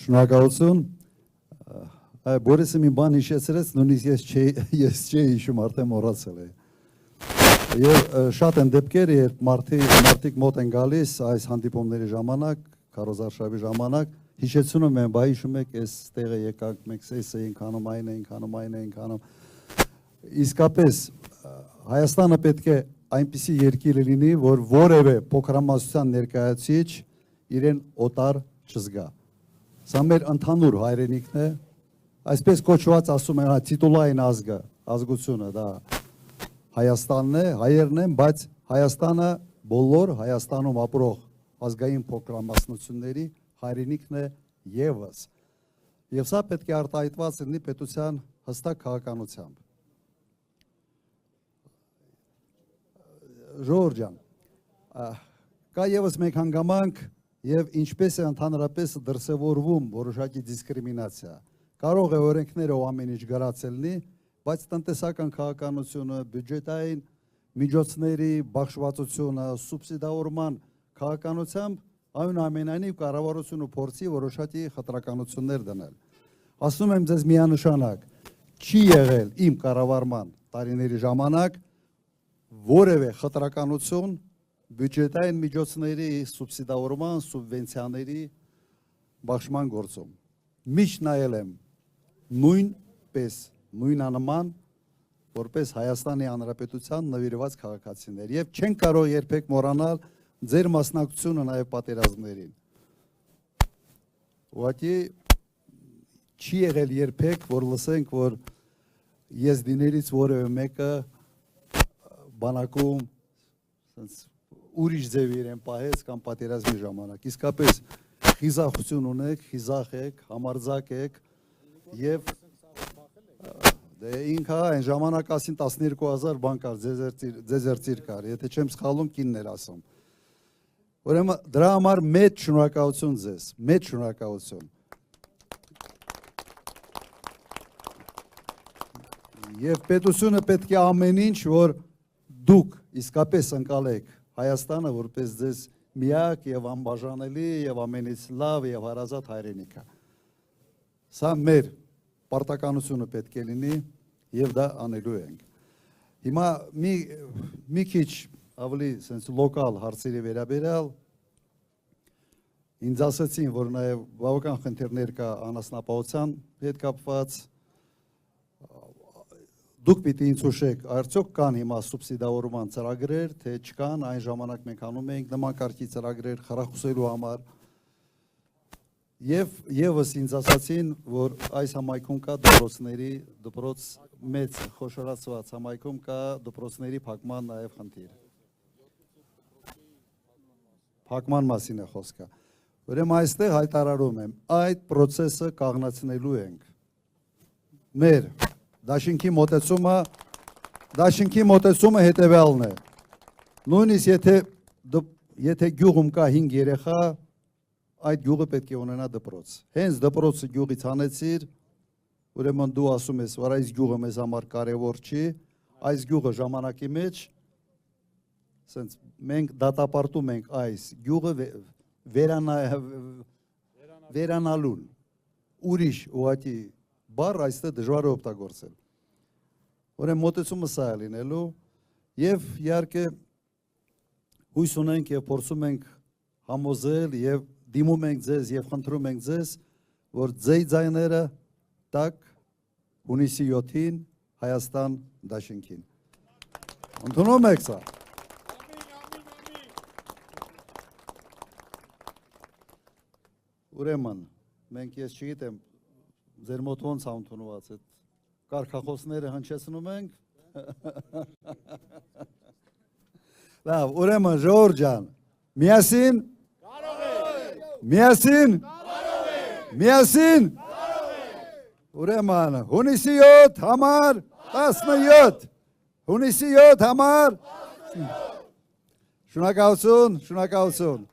Շնորհակալություն։ Բորիսը մի բան հիշեցրեց, նույնիսկ ես չէի հիշում, արդեն մոռացել եմ։ Եվ շատ են դեպքեր, երբ մարդիկ մոտ են գալիս այս հանդիպումների ժամանակ, քարոզարշավի ժամանակ, հիշեցնում են, բայ հիշում եք, այս տեղը եկանք, մենք էս էինք անում, այն էինք անում։ Իսկապես Հայաստանը պետք է այնպիսի երկիր լինի, որ որևէ փոքրամասնության ներկայացուցիչ իրեն օտար չզգա։ Սա մեր ընդհանուր հայրենիքն է, այսպես կոչված ասում են, տիտուլային ազգը, ազգությունը դա Հայաստանն է, հայերն են, բայց Հայաստանը բոլոր Հայաստանում ապրող ազգային փոքրամասնությունների հայրենիքն է ևս։ Եվ սա պետք է արտահայտված լինի պետության հստակ քաղաքականությամբ։ Ժողովուրդ ջան, կա ևս մեկ հանգամանք եւ ինչպես է ընդհանրապես դրսևորվում որոշակի դիսկրիմինացիա։ Կարող է օրենքները ամեն ինչ գրած լինի, բայց տնտեսական քաղաքականությունը, բյուջետային միջոցների բաշխվածությունը, սուբսիդավորման քաղաքականությամբ այնուամենայնիվ կառավարությունը փորձի որոշակի խտրականություններ դնել։ Ասում եմ ձեզ միանշանակ, չի եղել իմ կառավարման տարիների ժամանակ որևէ խտրականություն բյուջետային միջոցների սուբսիդավորման, սուբվենցիաների բաշխման գործում։ Միշտ նայել եմ նույնպես, նույնանման, որպես Հայաստանի Հանրապետության նվիրված քաղաքացիներ եւ չեն կարող երբեք մոռանալ ձեր մասնակցությունը նաեւ պատերազմներին։ Ուղղակի չի եղել երբեք, որ լսենք, որ եզդիներից որևէ մեկը բանակում ուրիշ ձև իրեն պահեց կամ պատերազմի ժամանակ։ Իսկապես խիզախություն ունեք, խիզախ եք, համարձակ եք եւ ինքը այն ժամանակ ասին 12,000 բան կար, ձեզերծիր կար, եթե չեմ սխալվում կինն էր ասում։ Ուրեմն դրա համար մեծ շնորհակալություն ձեզ, մեծ շնորհակալություն։ Եվ պետությունը պետք է ամեն ինչ, որ դուք իսկապես ընկալեք Հայաստանը, որպես ձեզ միակ եւ անբաժանելի եւ ամենից լավ եւ հարազատ հայրենիքը։ Սա մեր պարտականությունը պետք է լինի եւ դա անելու ենք։ Հիմա մի քիչ ավելի sense լոկալ հարցերի վերաբերյալ ինձ ասացին, որ նաեւ բավական խնդիրներ կա անասնապահության հետ կապված։ Դուք պիտի ինձ հուշեք, արդյոք կան հիմա սուբսիդավորման ծրագրեր, թե չկան, այն ժամանակ մենք անում էինք նման կարգի ծրագրեր խրախուսելու համար։ Եվ ևս ինձ ասացին, որ այս համայնքում կա դպրոց մեծ խոշորացված համայնքում կա դպրոցների փակման նաև խնդիր։ Փակման մասին է խոսքը։ Ուրեմն այստեղ հայտարարում եմ, այդ process-ը կաղնացնելու ենք։ Մեր դաշինքի մոտեցումը հետևյալն է։ Նույնիսկ եթե գյուղում կա 5 երեխա, այդ գյուղը պետք է ունենա դպրոց։ Հենց դպրոցը գյուղից հանեցիր, ուրեմն դու ասում ես, որ այս գյուղը մեզ համար կարևոր չի, այս գյուղը ժամանակի մեջ, ասենց մենք դատապարտում ենք այս գյուղը վերանալուն։ Ուրիշ ուղղակի բառ այստեղ դժվար է օգտագործել։ Ուրեմն մոտեցումը սա է լինելու եւ իհարկե հույս ունենք եւ փորձում ենք համոզել եւ դիմում ենք ձեզ եւ խնդրում ենք ձեզ, որ ձեր ձայները տակ հունիսի 7-ին Հայաստան դաշինքին։ Ընդունում եք սա։ Ուրեմն մենք ես չգիտեմ ձեր մոտ ոնց է ընդունված այդ կարգախոսները հնչեցնում ենք։ Լավ, ուրեմն ժողովուրդ ջան, միասին Միասին Ուրեմն հունիսի 7 համար 17 Հունիսի 7 համար Շնորհակալություն